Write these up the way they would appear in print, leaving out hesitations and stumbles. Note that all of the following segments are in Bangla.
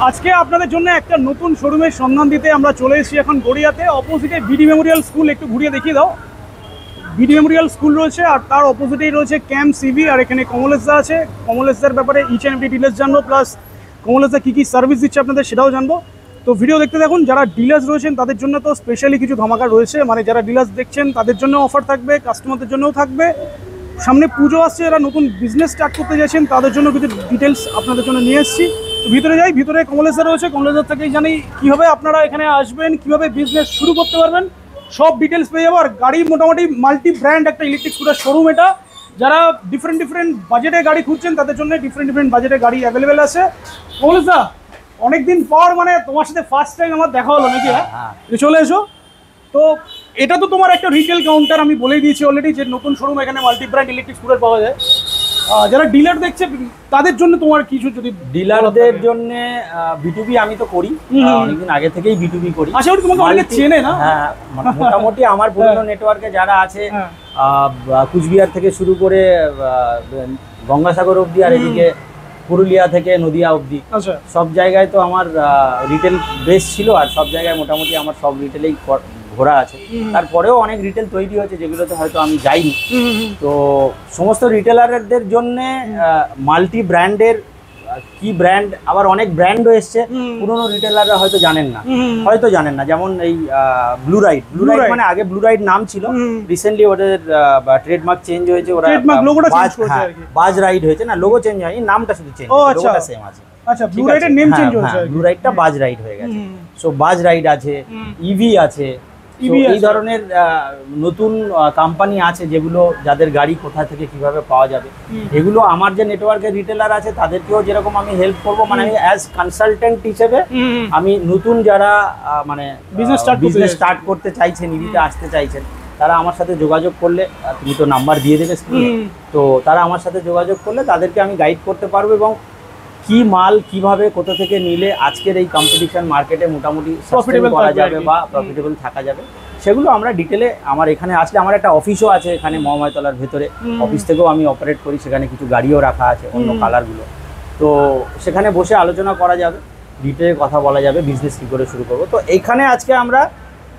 আজকে আপনাদের জন্য একটা নতুন শোরুমের সন্ধান দিতে আমরা চলে এসেছি এখন গড়িয়াতে। অপোজিটে বিডি মেমোরিয়াল স্কুল, একটু ঘুরিয়ে দেখিয়ে দাও। বিডি মেমোরিয়াল স্কুল রয়েছে আর তার অপোজিটেই রয়েছে ক্যাম্প সিবি, আর এখানে কমলেশদা আছে। কমলেশদার ব্যাপারে ইচ অ্যান্ড এভরি ডিটেলস জানবো, প্লাস কমলেশদা কী কী সার্ভিস দিচ্ছে আপনাদের সেটাও জানবো। তো ভিডিও দেখতে দেখুন। যারা ডিলার্স রয়েছেন তাদের জন্য তো স্পেশালি কিছু ধামাকা রয়েছে, মানে যারা ডিলার্স দেখছেন তাদের জন্য অফার থাকবে, কাস্টমারদের জন্যও থাকবে। সামনে পুজো আসছে, যারা নতুন বিজনেস স্টার্ট করতে যাচ্ছেন তাদের জন্য কিছু ডিটেলস আপনাদের জন্য নিয়ে এসেছি। তো ভিতরে যাই। ভিতরে কমলেশদা রয়েছে, কমলেশদার থেকেই জানি কীভাবে আপনারা এখানে আসবেন, কীভাবে বিজনেস শুরু করতে পারবেন, সব ডিটেলস পেয়ে যাবো। আর গাড়ি মোটামুটি মাল্টি ব্র্যান্ড একটা ইলেকট্রিক স্কুটার শোরুম এটা। যারা ডিফারেন্ট বাজেটে গাড়ি খুঁজছেন তাদের জন্য ডিফারেন্ট বাজেটে গাড়ি অ্যাভেলেবেল আছে। কমলেশদা, অনেকদিন পর মানে তোমার সাথে ফার্স্ট টাইম আমার দেখা হলো নাকি? হ্যাঁ, চলে এসো। তো এটা তো তোমার একটা রিটেল কাউন্টার, আমি বলেই দিয়েছি অলরেডি যে নতুন শোরুম, এখানে মাল্টি ব্র্যান্ড ইলেকট্রিক স্কুটার পাওয়া যায়। যারা ডিলার দেখছে তাদের জন্য তোমার কিছু যদি ডিলারদের জন্য বিটুবি আমি তো করি, অনেকদিন আগে থেকেই বিটুবি করি। আশা করি তোমাকে অনেকে চেনে না? হ্যাঁ, মোটামুটি আমার পুরনো নেটওয়ার্কে যারা আছে, কুচবিহার থেকে শুরু করে গঙ্গাসাগর অবধি, আর এদিকে পুরুলিয়া থেকে নদিয়া অবধি সব জায়গায় তো আমার রিটেল বেস ছিল, আর সব জায়গায় মোটামুটি আমার সব রিটেলেই ঘোরা আছে। তারপরেও অনেক রিটেল তৈরি হয়েছে যেগুলোতে হয়তো আমি যাইনি। তো সমস্ত রিটেলারদের জন্য মাল্টি ব্র্যান্ডের কি ব্র্যান্ড, আবার অনেক ব্র্যান্ডও এসছে, পুরনো রিটেলাররা হয়তো জানেন না, যেমন এই ব্লু রাইড মানে আগে ব্লু রাইড নাম ছিল, রিসেন্টলি ওদের ট্রেডমার্ক চেঞ্জ হয়েছে, ওরা বাজ রাইড হয়েছে না, লোগো চেঞ্জ হয়নি, নামটা শুধু চেঞ্জ, লোগোটা সেম আছে। আচ্ছা, ব্লু রাইডের নেম চেঞ্জ হয়েছে, ব্লু রাইডটা বাজ রাইড হয়ে গেছে। সো বাজ রাইড আছে, ইভি আছে, এই ধরনের নতুন কোম্পানি আছে যেগুলো, যাদের গাড়ি কোথা থেকে কিভাবে পাওয়া যাবে, এগুলো আমার যে নেটওয়ার্কের রিটেলার আছে তাদেরকেও যেরকম আমি হেল্প করব, মানে আমি অ্যাজ কনসালটেন্ট হিসেবে আমি নতুন যারা মানে বিজনেস স্টার্ট করতে চাইছেন, নিতে আসতে চাইছেন, তারা আমার সাথে যোগাযোগ করলে, তুমি তো নাম্বার দিয়ে দেবে স্ক্রিনে, তো তারা আমার সাথে যোগাযোগ করলে তাদেরকে আমি গাইড করতে পারবো, এবং কি মাল কিভাবে কোথা থেকে নিলে আজকের এই কম্পিটিশন মার্কেটে মোটামুটি প্রফিটেবল করা যাবে বা প্রফিটেবল থাকা যাবে, সেগুলো আমরা ডিটেলে, আমার এখানে আসলে, আমার একটা অফিসও আছে এখানে মহামায়াতলার ভেতরে, অফিস থেকেও আমি অপারেট করি, সেখানে কিছু গাড়িও রাখা আছে অন্য কালারগুলো, তো সেখানে বসে আলোচনা করা যাবে, ডিটেলে কথা বলা যাবে, বিজনেস কী করে শুরু করবো। তো এইখানে আজকে আমরা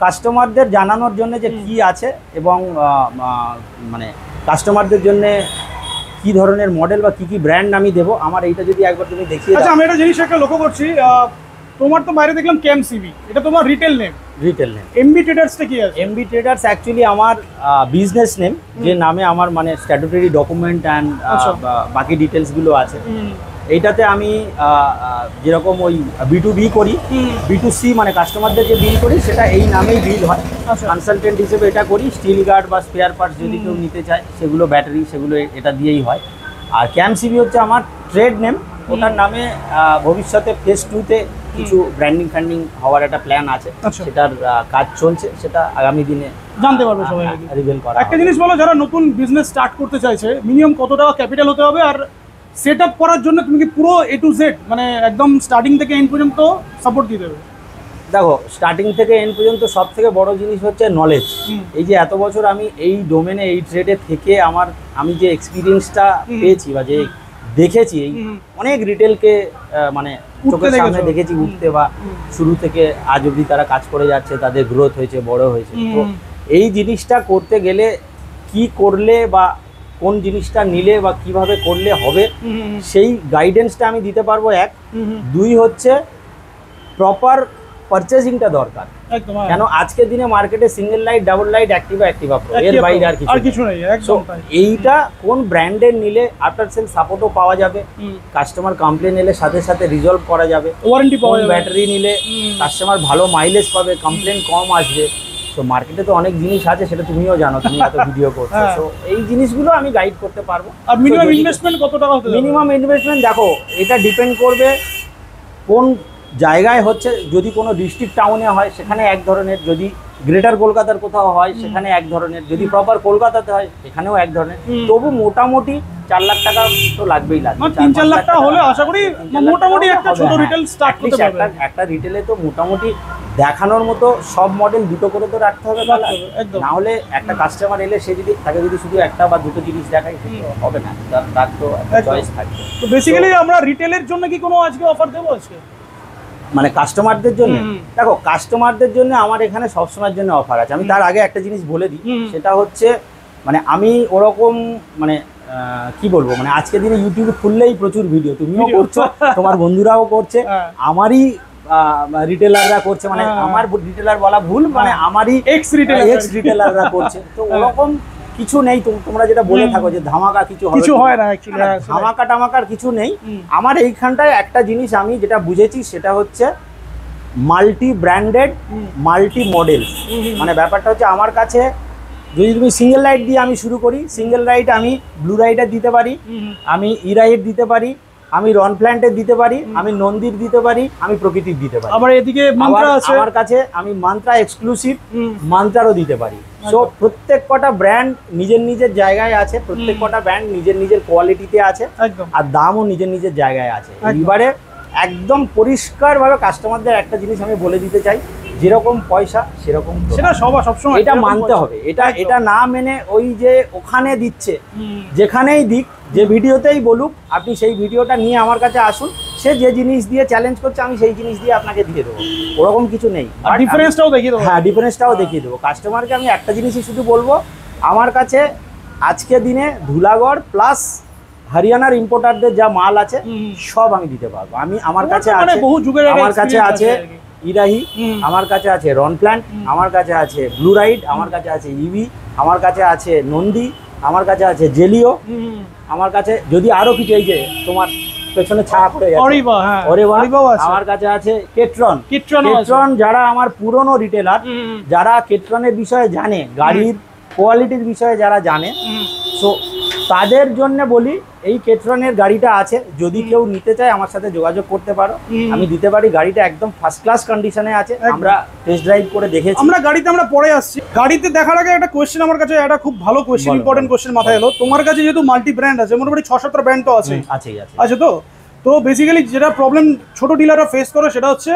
কাস্টমারদের জানানোর জন্য যে কি আছে, এবং মানে কাস্টমারদের জন্য কি ধরনের মডেল বা কি ব্র্যান্ড আমি দেবো, আমার এইটা যদি একবার তুমি দেখিয়ে দাও। আচ্ছা, আমি একটা জিনিস একটা লক্ষ্য করছি, তোমার তো বাইরে দেখলাম ক্যাম্প সিবি, এটা তোমার রিটেল নেম। এমবি ট্রেডার্সটা কি আছে? এমবি ট্রেডার্স অ্যাকচুয়ালি আমার বিজনেস নেম, যে নামে আমার মানে স্ট্যাটুটরি ডকুমেন্ট অ্যান্ড বাকি ডিটেলসগুলো আছে। এইটাতে আমি যেরকম ওই B2B করি, B2C মানে কাস্টমারদের যে বিল করি সেটা এই নামেই বিল হয়। কনসালটেন্ট হিসেবে এটা করি, স্টিল গার্ড বা স্পেয়ার পার্টস যদি কেউ নিতে চায়, সেগুলো ব্যাটারি, সেগুলো এটা দিয়েই হয়। আর ক্যাম্প সিবি হচ্ছে আমার ট্রেড নেম, ওটার নামে ভবিষ্যতে ফেজ 2-তে কিছু ব্র্যান্ডিং ফ্যান্ডিং হওয়ার একটা প্ল্যান আছে, সেটার কাজ চলছে, সেটা আগামী দিনে জানতে পারবে সবাই, রিভিল করা। একটা জিনিস বলো, যারা নতুন বিজনেস স্টার্ট করতে চাইছে মিনিমাম কত টাকা ক্যাপিটাল হতে হবে, আর সেট আপ করার জন্য তুমি কি পুরো A to Z মানে একদম স্টার্টিং থেকে এন্ড পর্যন্ত সাপোর্ট দিয়ে দেবে? দেখো, স্টার্টিং থেকে এন্ড পর্যন্ত সব থেকে বড় জিনিস হচ্ছে নলেজ। এই যে এত বছর আমি এই ডোমেনে, এই ট্রেডে থেকে আমি যে এক্সপিরিয়েন্সটা পেয়েছি বা যে দেখেছি, এই অনেক রিটেলকে মানে চোখের সামনে দেখেছি উঠতে, বা শুরু থেকে আজ অবধি তারা কাজ করে যাচ্ছে, তাদের গ্রোথ হয়েছে, বড় হয়েছে। তো এই জিনিসটা করতে গেলে কি করলে বা কোন জিনিসটা নিলে বা কিভাবে করলে হবে, সেই গাইডেন্সটা আমি দিতে পারবো। এক, দুই হচ্ছে প্রপার পারচেজিংটা দরকার, কেন আজকের দিনে মার্কেটে single light, double light, Activa pro, এর বাইরে আর কিছু নেই। এইটা কোন ব্র্যান্ডের নিলে আফটার সেল সাপোর্টও পাওয়া যাবে, কাস্টমার কমপ্লেন এলে সাথে সাথে রিজলভ করা যাবে, ওয়ারেন্টি পাওয়া যাবে, ব্যাটারি নিলে কাস্টমার ভালো মাইলেজ পাবে, কমপ্লেন কম আসবে। তো মার্কেটে তো অনেক জিনিস আছে, সেটা তুমিও জানো, তুমি এত ভিডিও করছো, তো এই জিনিসগুলো আমি গাইড করতে পারবো। আর মিনিমাম ইনভেস্টমেন্ট কত টাকা হতে? মিনিমাম ইনভেস্টমেন্ট দেখো, এটা ডিপেন্ড করবে কোন জায়গায় হচ্ছে। যদি কোনো ডিস্ট্রিক্ট টাউনে হয় সেখানে এক ধরনের, যদি গ্রেটার কলকাতার কোথাও হয় সেখানে এক ধরনের, যদি প্রপার কলকাতাতে হয় এখানেও এক ধরনের। তবু মোটামুটি 4 লাখ টাকা তো লাগবেই, 3-4 লাখ টাকা হলে আশা করি মোটামুটি একটা ছোট রিটেল স্টার্ট করতে পারবে। একটা রিটেলে তো মোটামুটি দেখানোর মতো সব মডেল দুটো করে তো রাখতে হবে, না হলে একটা কাস্টমার এলে সে যদি তাকে যদি শুধু একটা বা দুটো জিনিস দেখায় হবে না, তার তো চয়েস থাকবে। তো বেসিক্যালি আমরা রিটেলের জন্য কি কোনো আজকে অফার দেবো? আজকে মানে কাস্টমারদের জন্য, দেখো কাস্টমারদের জন্য আমার এখানে সবসময়ের জন্য অফার আছে। আমি তার আগে একটা জিনিস বলে দিই, সেটা হচ্ছে মানে আমি ওরকম মানে কি বলবো, মানে আজকের দিনে ইউটিউবে খুললেই প্রচুর ভিডিও, তুমিও করছো, তোমার বন্ধুরাও করছে, আমারই রিটেলাররা করছে, মানে আমার রিটেলার বলা ভুল, মানে আমারই এক্স রিটেলাররা করছে। তো ওরকম কিছু নেই, তোমরা যেটা বলে থাকো যে ধামাকা কিছু হয় না, ধামাকা টামাকার কিছু নেই। আমার এইখানটায় একটা জিনিস আমি যেটা বুঝেছি সেটা হচ্ছে মাল্টি ব্র্যান্ডেড মাল্টি মডেলস। মানে ব্যাপারটা হচ্ছে আমার কাছে যদি তুমি সিঙ্গেল লাইট দিয়ে আমি শুরু করি, সিঙ্গেল লাইট আমি ব্লু রাইডার দিতে পারি, আমি ইরাইট দিতে পারি, আমি রন প্ল্যান্টের দিতে পারি, আমি নন্দীর দিতে পারি, আমি প্রকৃতির দিতে পারি। আবার এদিকে মান্ত্রা আছে আমার কাছে, আমি মান্ত্রা এক্সক্লুসিভ মান্ত্রারও দিতে পারি। সো প্রত্যেক কটা ব্র্যান্ড নিজের নিজের জায়গায় আছে, প্রত্যেক কটা ব্র্যান্ড নিজের নিজের কোয়ালিটিতে আছে, আর দামও নিজের নিজের জায়গায় আছে। এবারে একদম পরিষ্কারভাবে কাস্টমারদের একটা জিনিস আমি বলে দিতে চাই, যেরকম পয়সা সেরকম, সেটা সবসময় এটা মানতে হবে। এটা না মেনে ওই যে ওখানে দিচ্ছে, যেখানেই দিক, যে ভিডিওতেই বলুক, আপনি সেই ভিডিওটা নিয়ে আমার কাছে আসুন, সে যে জিনিস দিয়ে চ্যালেঞ্জ করছে আমি সেই জিনিস দিয়ে আপনাকে দিয়ে দেবো, ওরকম কিছু নেই। ডিফারেন্সটাও দেখিয়ে দেবো। হ্যাঁ, ডিফারেন্সটাও দেখিয়ে দেবো। কাস্টমারকে আমি একটা জিনিসই শুধু বলবো, আমার কাছে আজকে দিনে ধুলাগড় প্লাস হরিয়ানার ইম্পোর্টারদের যা মাল আছে সব আমি দিতে পারবো। আমার কাছে আছে, আমার কাছে আছে ইরাহি, আমার কাছে আছে রন প্ল্যান্ট, আমার কাছে আছে ব্লু রাইড, আমার কাছে আছে ইভি, আমার কাছে আছে নন্দী, আমার কাছে আছে জেলিও, আমার কাছে যদি আরো কিছু, এই যে তোমার পেছনে ছায়া পড়ে যাচ্ছে অরিবা, আমার কাছে আছে কেট্রন। যারা আমার পুরনো রিটেলার, যারা কেট্রনের বিষয়ে জানে, গাড়ির কোয়ালিটির বিষয়ে যারা জানে, সো তাদের জন্য বলি এই কেট্রনের গাড়িটা আছে, যদি কেউ নিতে চায় আমার সাথে যোগাযোগ করতে পারো, আমি দিতে পারি। গাড়িটা একদম ফার্স্ট ক্লাস কন্ডিশনে আছে, আমরা টেস্ট ড্রাইভ করে দেখেছি। আমরা পরে আসছি। গাড়িতে দেখার আগে একটা কোয়েশ্চেন আমার কাছে, একটা খুব ভালো কোয়েশ্চেন, ইম্পর্টেন্ট কোয়েশ্চেন মাথায় এলো। তোমার কাছে যেহেতু মাল্টি ব্র্যান্ড আছে, মোটামুটি 6-7 ব্র্যান্ড তো আছে, আছে তো বেসিক্যালি যেটা প্রবলেম ছোট ডিলাররা ফেস করে সেটা হচ্ছে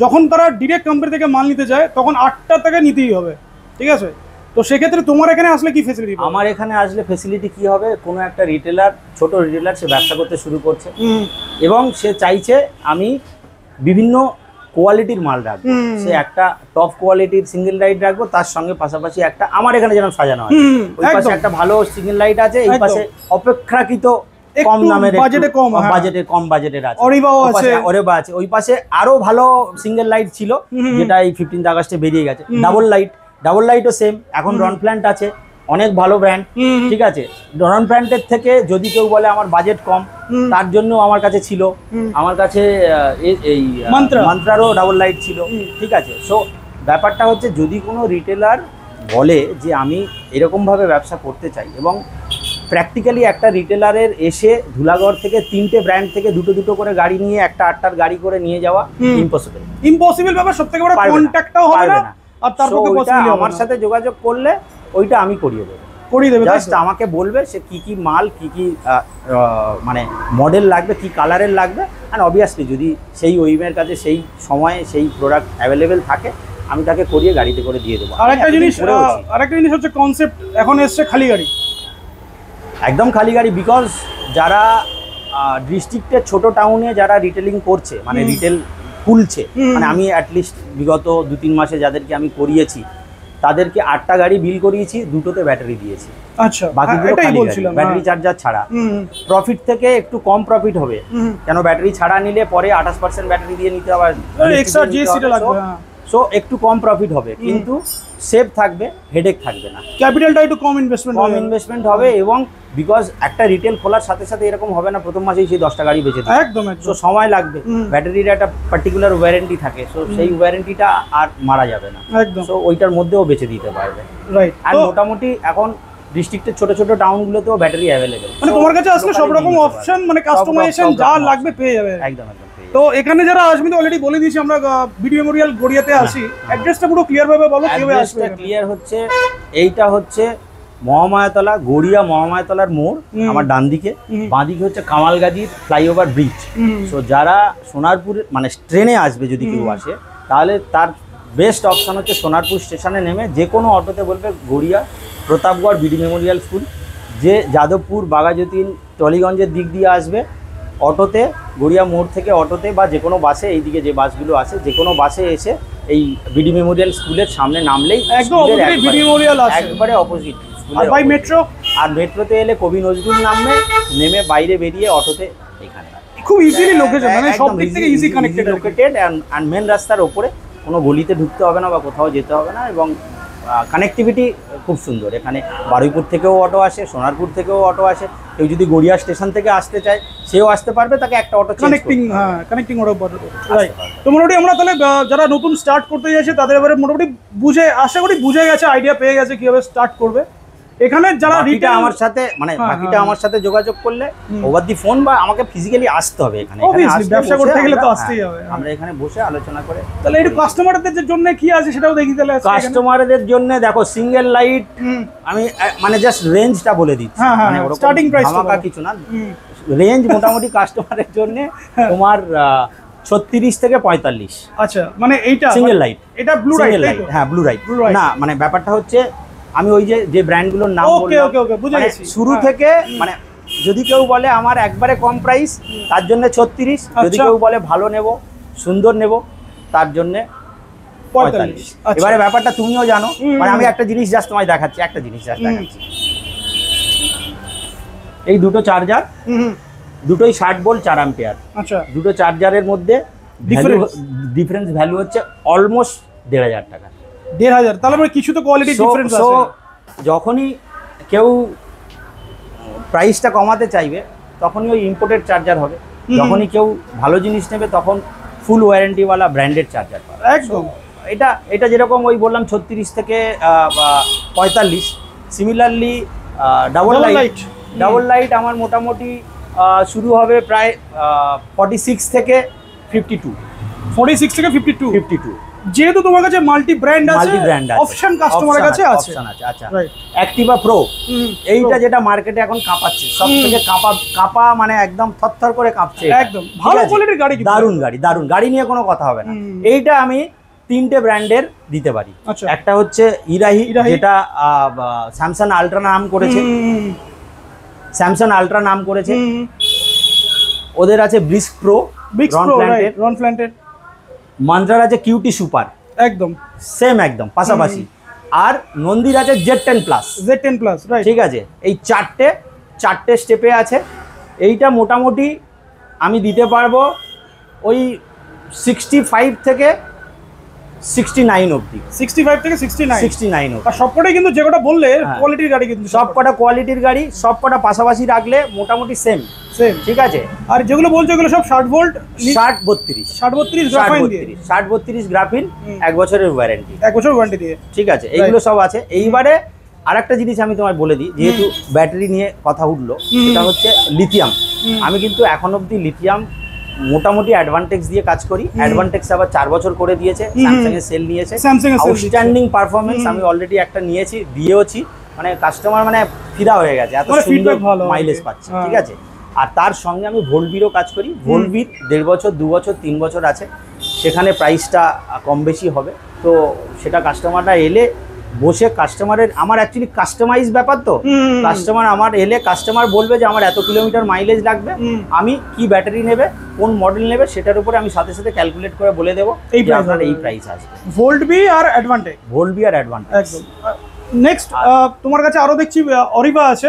যখন তারা ডিরেক্ট কোম্পানি থেকে মাল নিতে যায় তখন 8টা থেকে নিতেই হবে, ঠিক আছে? তো সেক্ষেত্রে তোমার এখানে আসলে কি ফেসিলিটি? আমার এখানে আসলে ফেসিলিটি কি হবে, কোনো একটা রিটেলার, ছোট রিটেলার, সে ব্যবসা করতে শুরু করছে এবং সে চাইছে আমি বিভিন্ন কোয়ালিটির মাল রাখবো, সে একটা টপ কোয়ালিটির সিঙ্গেল লাইট রাখবো, তার সঙ্গে পাশাপাশি একটা আমার এখানে যেন সাজানো হয়, ওই পাশে একটা ভালো সিঙ্গেল লাইট আছে, এই পাশে অপেক্ষাকৃত কম দামের, কম বাজেটের আছে অরিবা আছে, ওই পাশে আরো ভালো সিঙ্গেল লাইট ছিল যেটা এই 15 আগস্টে বেরিয়ে গেছে, ডাবল লাইটও সেম। এখন রন প্ল্যান্ট আছে, অনেক ভালো ব্র্যান্ড, ঠিক আছে? রন প্ল্যান্টের থেকে যদি কেউ বলে আমার বাজেট কম, তার জন্য আমার কাছে ছিল, আমার কাছে এই মান্ত্রারও ডাবল লাইট ছিল, ঠিক আছে? সো ব্যাপারটা হচ্ছে যদি কোনো রিটেলার বলে যে আমি এরকমভাবে ব্যবসা করতে চাই, এবং প্র্যাকটিক্যালি একটা রিটেলারের এসে ধুলাগড় থেকে 3টে ব্র্যান্ড থেকে দুটো করে গাড়ি নিয়ে একটা 8টার গাড়ি করে নিয়ে যাওয়া ইম্পসিবল ব্যাপার, সবথেকে বড় কন্টাক্টটাও হবে না, আর তারপর আমার সাথে যোগাযোগ করলে ওইটা আমি করিয়ে দেবো, জাস্ট আমাকে বলবে সে কি মাল, কি মানে মডেল লাগবে, কি কালারের লাগবে, আর অবভিয়াসলি যদি সেই ওইমের কাছে সেই সময়ে সেই প্রোডাক্ট অ্যাভেলেবেল থাকে আমি তাকে করিয়ে গাড়িতে করে দিয়ে দেবো। আরেকটা জিনিস হচ্ছে কনসেপ্ট এখন এসছে খালি গাড়ি, একদম খালি গাড়ি। বিকজ যারা ডিস্ট্রিক্টের ছোট টাউনে যারা রিটেলিং করছে, মানে রিটেল খুলছে, মানে আমি অ্যাটলিস্ট বিগত 2-3 মাসে যাদেরকে আমি করিয়েছি তাদেরকে 8টা গাড়ি বিল করিয়েছি, 2টোতে ব্যাটারি দিয়েছি, আচ্ছা বাকিগুলো ব্যাটারি চার্জার ছাড়া। প্রফিট থেকে একটু কম প্রফিট হবে, কেন ব্যাটারি ছাড়া নিলে পরে 28% ব্যাটারি দিয়ে নিতে হবে, এক্সট্রা জিএসটি লাগবে, সো একটু কম প্রফিট হবে, কিন্তু সেভ থাকবে, হেডেক থাকবে না, ক্যাপিটালটা একটু কম ইনভেস্টমেন্ট হবে। এবং বিকজ একটা রিটেল খোলার সাথে সাথে এরকম হবে না প্রথম মাসেই সেই 10টা গাড়ি বেচে দেবে, একদম। সো সময় লাগবে, ব্যাটারির একটা পার্টিকুলার ওয়ারেন্টি থাকে, সো সেই ওয়ারেন্টিটা আর মারা যাবে না, একদম। সো ওইটার মধ্যেও বেচে দিতে পারবে, রাইট। আর মোটামুটি এখন ডিস্ট্রিক্টের ছোট টাউনগুলোতেও ব্যাটারি অ্যাভেলেবেল, মানে তোমার কাছে আসলে সব রকম অপশন, মানে কাস্টমাইজেশন যা লাগবে পেয়ে যাবে, একদম। তো এখানে যারা আসবে তো অলরেডি বলে দিয়েছি আমরা বিডি মেমোরিয়াল গড়িয়াতে আসি, অ্যাড্রেসটা পুরো ক্লিয়ার ভাবে বলো কিভাবে আসবে। ক্লিয়ার হচ্ছে, এইটা হচ্ছে মহামায়াতলা, গড়িয়া মহামায়াতলার মোড়, আমার ডান দিকে, বাঁ দিকে হচ্ছে কামালগাজীর ফ্লাইওভার ব্রিজ। সো যারা সোনারপুর মানে ট্রেনে আসবে যদি কেউ আসে, তাহলে তার বেস্ট অপশন হচ্ছে সোনারপুর স্টেশনে নেমে যে কোনো অটোতে বলবে Garia Pratapgarh BD Memorial school, যে যাদবপুর বাঘাযতীন টলিগঞ্জের দিক দিয়ে আসবে অটোতে, গড়িয়া মোড় থেকে অটোতে বা যে কোনো বাসে, এইদিকে যে বাসগুলো আছে যে কোনো বাসে এসে এই বিডি মেমোরিয়াল স্কুলের সামনে নামলেই একদম অপোজিট বিডি মেমোরিয়াল আছে, একবারে অপোজিট। আর বাই মেট্রো, আর মেট্রোতে এলে কবি নজরুল নামবে, নেমে বাইরে বেরিয়ে অটোতে এখানে খুব ইজিলি লোকেশন, মানে সব দিক থেকে ইজি কানেক্টেড অ্যান্ড মেন রাস্তার উপরে, কোনো গলিতে ঢুকতে হবে না বা কোথাও যেতে হবে না, এবং কানেক্টিভিটি খুব সুন্দর। এখানে বারুইপুর থেকেও অটো আসে, সোনারপুর থেকেও অটো আসে, কেউ যদি গড়িয়া স্টেশন থেকে আসতে চায় সেও আসতে পারবে, তাকে একটা অটো কানেক্টিং, হ্যাঁ কানেক্টিং অটো রাইট। তো মোটামুটি আমরা তাহলে যারা নতুন স্টার্ট করতে যাচ্ছে তাদের এবারে মোটামুটি বুঝে, আশা করি বুঝে গেছে, আইডিয়া পেয়ে গেছে কিভাবে স্টার্ট করবে। এখানে যারা রিটেল আমার সাথে, মানে বাকিটা আমার সাথে যোগাযোগ করলে ওভার দি ফোন বা আমাকে ফিজিক্যালি আসতে হবে এখানে। ব্যবসা করতে গেলে তো আসতেই হবে, আমরা এখানে বসে আলোচনা করে। তাহলে একটু কাস্টমারদের জন্য কি আছে সেটাও দেখি তাহলে। কাস্টমারদের জন্য দেখো সিঙ্গেল লাইট আমি মানে জাস্ট রেঞ্জটা বলে দিচ্ছি, মানে স্টার্টিং প্রাইস ধামাকা কিছু না, রেঞ্জ মোটামুটি কাস্টমারের জন্য তোমার 36 থেকে 45। আচ্ছা, মানে এইটা সিঙ্গেল লাইট, এটা ব্লু লাইট, হ্যাঁ ব্লু লাইট না, মানে ব্যাপারটা হচ্ছে আমি ওই যে ব্র্যান্ডগুলোর নাম বললাম শুরু থেকে, মানে যদি কেউ বলে আমার একবারে কম প্রাইস তার জন্য 36, যদি কেউ বলে ভালো নেব সুন্দর নেব তার জন্য 45। এবারে ব্যাপারটা তুমিও জানো, মানে আমি একটা জিনিস জাস্ট তোমায় দেখাচ্ছি, একটা জিনিস জাস্ট দেখাচ্ছি। এই দুটো চার্জার, দুটোই 60 ভোল্ট 4 অ্যাম্পিয়ার। আচ্ছা, দুটো চার্জারের মধ্যে ডিফারেন্স ভ্যালু হচ্ছে অলমোস্ট 1500 টাকা। 1500, তাহলে মানে কিছু তো কোয়ালিটি ডিফারেন্স আছে। যখনই কেউ প্রাইসটা কমাতে চাইবে তখনই ওই ইম্পোর্টেড চার্জার হবে, যখনই কেউ ভালো জিনিস নেবে তখন ফুল ওয়ারেন্টিওয়ালা ব্র্যান্ডেড চার্জার পাবে একদম। এটা যেরকম ওই বললাম 36 থেকে 45, সিমিলারলি ডাবল লাইট আমার মোটামুটি শুরু হবে প্রায় 46 থেকে 52। 46 থেকে 52। যেহেতু তোমার কাছে মাল্টি ব্র্যান্ড আছে, অপশন কাস্টমারের কাছে আছে। আচ্ছা, অ্যাক্টিভা প্রো এইটা যেটা মার্কেটে এখন কাঁপাচ্ছে, সবথেকে কাঁপা মানে একদম থরথর করে কাঁপছে, একদম ভালো কোয়ালিটির গাড়ি, দারুণ গাড়ি নিয়ে কোনো কথা হবে না। এইটা আমি 3টে ব্র্যান্ডের দিতে পারি। একটা হচ্ছে ইরাহি, যেটা স্যামসাং আলট্রা নাম করেছে, ওদের আছে ব্রিস্ক প্রো, রন প্ল্যান্টেড, মান্দ্রার আছে কিউটি সুপার, একদম সেম একদম পাশাপাশি, আর নন্দীর আছে Z10 প্লাস, রাইট, ঠিক আছে। এই চারটে স্টেপে আছে। এইটা মোটামুটি আমি দিতে পারবো ওই 65 থেকে 69 অবধি। 65 থেকে 69 অবধি। আর সবকটাই কিন্তু যেটা বললে কোয়ালিটির গাড়ি, কিন্তু সবকটা কোয়ালিটির গাড়ি, সবকটা পাশাপাশি রাখলে মোটামুটি সেম, ঠিক আছে। আর যেগুলো বলছো এগুলো সব 60 ভোল্ট, 60-32 গ্রাফিন, 1 বছরের ওয়ারেন্টি, 1 বছর ওয়ারেন্টি দিয়ে, ঠিক আছে। এইগুলো সব আছে। এইবারে আরেকটা জিনিস আমি তোমায় বলে দিই, যেহেতু ব্যাটারি নিয়ে কথা উঠলো, সেটা হচ্ছে লিথিয়াম। আমি কিন্তু এখন অবধি লিথিয়াম মোটামুটি অ্যাডভান্টেক্স দিয়ে কাজ করি। অ্যাডভান্টেক্স আবার 4 বছর করে দিয়েছে, স্যামসাং এর সেল নিয়েছে, আউটস্ট্যান্ডিং পারফরমেন্স। আমি অলরেডি একটা দিয়েওছি, মানে কাস্টমার মানে ফিদা হয়ে গেছে, এত সুন্দর মাইলেজ পাচ্ছে, ঠিক আছে। আর তার সঙ্গে আমি ভোল্টবিরও কাজ করি। ভোল্টবির 1.5 বছর, 2 বছর, 3 বছর আছে, সেখানে প্রাইসটা কম বেশি হবে। তো সেটা কাস্টমাররা এলে বসে, কাস্টমারের আমার অ্যাকচুয়ালি কাস্টমাইজ ব্যাপার, তো কাস্টমার আমার এলে কাস্টমার বলবে যে আমার এত কিলোমিটার মাইলেজ লাগবে, আমি কি ব্যাটারি নেবে, কোন মডেল নেবে, সেটার উপরে আমি সাথে সাথে ক্যালকুলেট করে বলে দেবো এই প্রাইস আসবে। ভোল্টবি আর অ্যাডভান্টেজ, একদম। নেক্সট তোমার কাছে আরো দেখছি অরিবা আছে।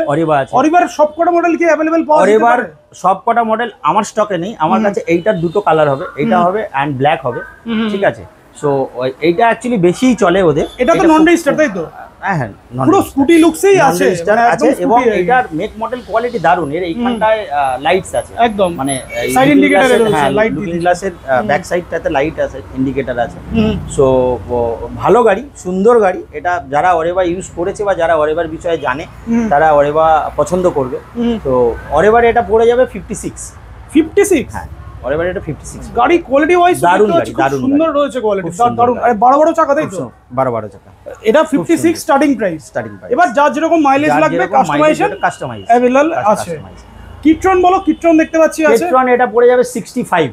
অরিবার সবকটা মডেল কি অ্যাভেলেবল পাওয়া যাবে? অরিবার সবকটা মডেল আমার স্টকে নেই, আমার কাছে এইটার দুটো কালার হবে, এটা হবে অ্যান্ড ব্ল্যাক হবে, ঠিক আছে। সো এইটা অ্যাকচুয়ালি বেশিই চলে ওদের। এটা তো নন রেজিস্টার, তাই তো? হ্যাঁ, পুরো স্কুটি লুকসেই আছে, এবং এটার মেক মডেল কোয়ালিটি দারুন। এর এইখানটায় লাইটস আছে, একদম মানে সাইড ইন্ডিকেটর আছে, লাইট লুকিং গ্লাসের ব্যাক সাইডটাতে লাইট আছে, ইন্ডিকেটর আছে। সো ভালো গাড়ি, সুন্দর গাড়ি। এটা যারা অরেবা ইউজ করেছে বা যারা অরেবার বিষয়ে জানে তারা অরেবা পছন্দ করবে। তো অরেবার এটা পড়ে যাবে 56। হ্যাঁ, অরেবার এটা 56। গাড়ি কোয়ালিটি ওয়াইজ দারুন, সুন্দর রয়েছে কোয়ালিটি, দারুন। আর বড় চাকা, তাই তো? বড় চাকা। এটা 56 স্টার্টিং প্রাইস। এবার যার যেরকম মাইলেজ লাগবে কাস্টমাইজ अवेलेबल আছে। কিট্রন বলো, কিট্রন দেখতে পাচ্ছি আছে। কিট্রন এটা পড়ে যাবে 65।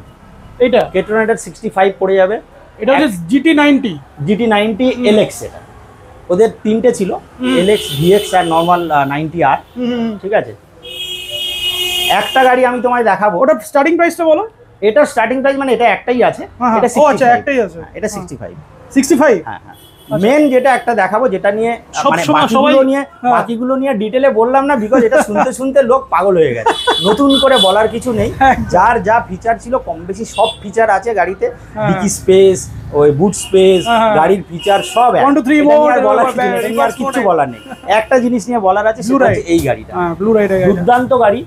এটা কিট্রন এটা 65 পড়ে যাবে। এটা হচ্ছে GT90 LX। এটা ওদের 3টে ছিল, LX, VX আর নরমাল 90R, ঠিক আছে। একটা গাড়ি আমি তোমায় দেখাবো। ওটা স্টার্টিং প্রাইসটা বলো। এটা স্টার্টিং প্রাইস মানে এটা একটাই আছে, এটা 65। আচ্ছা একটাই আছে, এটা 65। 65। হ্যাঁ হ্যাঁ। মেন যেটা একটা দেখাবো, যেটা নিয়ে মানে বাকিগুলো নিয়ে ডিটেলে বললাম না, বিকজ এটা শুনতে শুনতে লোক পাগল হয়ে গেছে। নতুন করে বলার কিছু নেই, যার যা ফিচার ছিল কম বেশি সব ফিচার আছে গাড়িতে। ডিকি স্পেস, ওই বুট স্পেস, গাড়ির ফিচার সব 1 2 3 বলার কিছু নেই, এটা নিয়ে আর কিছু বলার নেই। একটা জিনিস নিয়ে বলার আছে, সেটা হচ্ছে এই গাড়িটা। ব্লু রাইড দুর্দান্ত গাড়ি,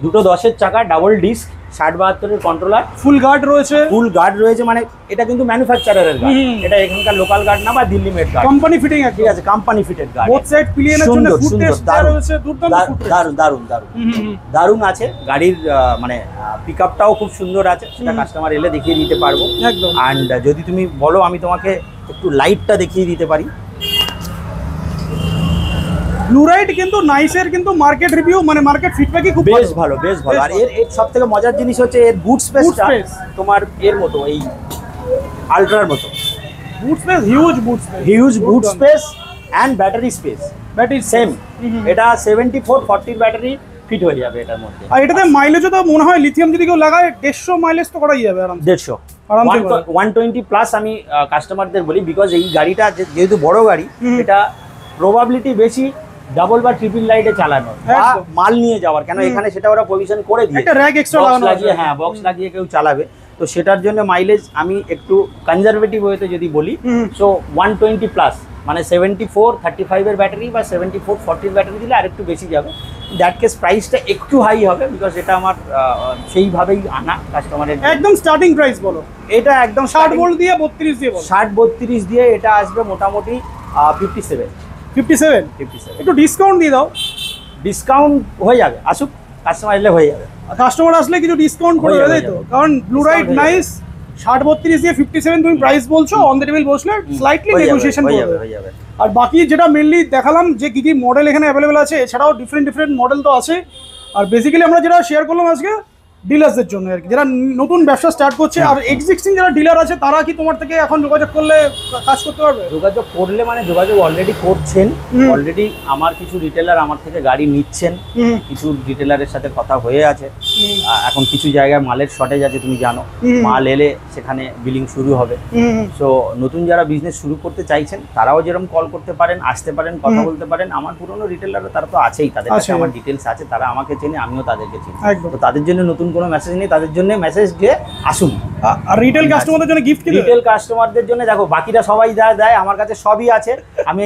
দুটো 10-এর চাকা, ডাবল ডিস্ক, 60-72-এর কন্ট্রোলার, ফুল গার্ড রয়েছে। ফুল গার্ড রয়েছে, মানে এটা কিন্তু ম্যানুফ্যাকচারারের গার্ড, এটা এখানকার লোকাল গার্ড না বা Delhi made guard, company fitting আছে। ঠিক আছে, company fitted guard. Both side পিলিয়নের জন্য ফুট টেস্ট রয়েছে, দুর্দান্ত দারুন দারুন আছে গাড়ির, মানে পিকআপটাও খুব সুন্দর আছে, সেটা কাস্টমার এলে দেখিয়ে দিতে পারবো একদম। এন্ড যদি তুমি বলো আমি তোমাকে একটু লাইটটা দেখিয়ে দিতে পারি। ব্লু রাইড কিন্তু নাইসের কিন্তু মার্কেট রিভিউ মানে মার্কেট ফিডব্যাকই খুব বেশ ভালো। আর এর সবথেকে মজার জিনিস হচ্ছে এর বুট স্পেসটা তোমার এর মতো, এই আল্ট্রার মতো boot space, huge boot space and battery space, battery same. এটা 7440 ব্যাটারি ফিট হয়ে যাবে এটার মধ্যে। আর এটাতে মাইলেজও তো মনে হয় লিথিয়াম যদি কেউ লাগায় 150 মাইলেজ তো করাই যাবে আরামসে। 120 প্লাস আমি কাস্টমারদের বলি, বিকজ এই গাড়িটা যেহেতু বড় গাড়ি, এটা প্রবাবিলিটি বেশি ডাবল বা ট্রিপল লাইটে চালানো বা মাল নিয়ে যাওয়ার, কেন এখানে সেটা ওরা পজিশন করে দিয়েছে, একটা র‍্যাক এক্সট্রা লাগানো আছে। হ্যাঁ, বক্স লাগিয়ে কেউ চালাবে, তো সেটার জন্য মাইলেজ আমি একটু কনজারভেটিভ ওয়েতে যদি বলি, সো 120 প্লাস মানে 7435 এর ব্যাটারি বা 7440 ব্যাটারি দিলে আরেকটু বেশি যাবে। দ্যাট কেস প্রাইসটা একটু হাই হবে, বিকজ এটা আমার সেইভাবেই আনা কাস্টমারের। একদম স্টার্টিং প্রাইস বলো, এটা একদম 60 ভোল্ট দিয়ে 32 দিয়ে বলো, 60-32 দিয়ে এটা আসবে মোটামুটি 57। একটু ডিসকাউন্ট দিয়ে দাও। ডিসকাউন্ট হয়ে যাবে, আসুক কাস্টমার এলে হয়ে যাবে, কাস্টমার আসলে কিছু ডিসকাউন্ট করে দেবে তো, কারণ ব্লু রাইড নাইস 60-32 দিয়ে 57 তুমি প্রাইস বলছো, অন দ্য টেবিল বসলে স্লাইটলি নেগোসিয়েশন হয়ে যাবে। আর বাকি যেটা মেইনলি দেখালাম যে কি কি মডেল এখানে অ্যাভেলেবেল আছে, এছাড়াও ডিফারেন্ট মডেল তো আছে। আর বেসিক্যালি আমরা যেটা শেয়ার করলাম আজকে ডিলারদের জন্য আর কি, যারা নতুন ব্যবসা স্টার্ট করছে। আর এক্সিস্টিং যারা ডিলার আছে তারা কি তোমার থেকে এখন যোগাযোগ করলে কাজ করতে পারবে? যোগাযোগ করলে মানে যোগাযোগ অলরেডি করছেন, অলরেডি আমার কিছু রিটেলার আমার থেকে গাড়ি নিচ্ছেন, কিছু রিটেলারের সাথে কথা হয়ে আছে। এখন কিছু জায়গায় মালের শর্টেজ আছে, তুমি জানো, মাল এলে সেখানে বিলিং শুরু হবে। সো নতুন যারা বিজনেস শুরু করতে চাইছেন তারাও যেরকম কল করতে পারেন, আসতে পারেন, কথা বলতে পারেন। আমার পুরনো রিটেলার তারা তো আছেই, তাদের কাছে আমার ডিটেলস আছে, তারা আমাকে চেনে, আমিও তাদেরকে চিনি। তো তাদের জন্য নতুন কোনো মেসেজ নেই, তাদের জন্য মেসেজ দিয়ে আসুন। আর রিটেল কাস্টমারদের জন্য গিফট কি? রিটেল কাস্টমারদের জন্য দেখো বাকিরা সবাই দেয়, আমার কাছে সবই আছে। আমি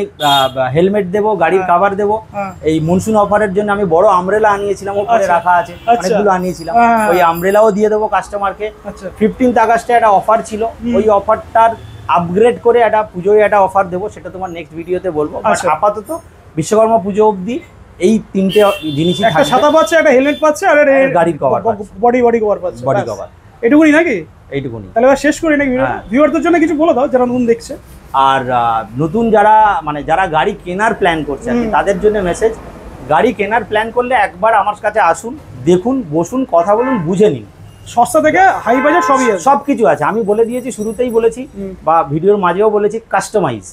হেলমেট দেবো, গাড়ির কভার দেবো। এই মনসুন অফারের জন্য আমি বড় আমব্রেলা আনিয়েছিলাম, ওপরে রাখা আছে, অনেকগুলো আনিয়েছিলাম, ওই আমব্রেলাও দিয়ে দেবো কাস্টমারকে। 15 আগস্টে একটা অফার ছিল, ওই অফারটার আপগ্রেড করে একটা পুজোয় একটা অফার দেবো, সেটা তোমার নেক্সট ভিডিওতে বলবো। আপাতত বিশ্বকর্মা পুজো অবধি এই তিনটে জিনিসই থাকবে, একটা ছাতা পাচ্ছে, একটা হেলমেট পাচ্ছে, আর গাড়ির কভার, বডি কভার পাচ্ছে, বডি কভার। এটুকুনি নাকি? এইটুকুনি। তাহলে এবার শেষ করি নাকি ভিউয়ারদের জন্য কিছু বলে দাও যারা নতুন দেখছে। আর নতুন যারা মানে যারা গাড়ি কেনার প্ল্যান করছে আর কি, তাদের জন্য মেসেজ, গাড়ি কেনার প্ল্যান করলে একবার আমার কাছে আসুন, দেখুন, বসুন, কথা বলুন, বুঝে নিন। সস্তা থেকে হাই বাজেট সবই আছে, সব কিছু আছে। আমি বলে দিয়েছি, শুরুতেই বলেছি বা ভিডিওর মাঝেও বলেছি, কাস্টমাইজ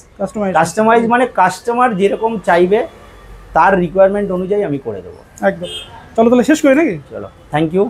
মানে কাস্টমার যেরকম চাইবে তার রিকোয়ারমেন্ট অনুযায়ী আমি করে দেবো। একদম। চলো তাহলে শেষ করি নাকি? চলো, থ্যাংক ইউ।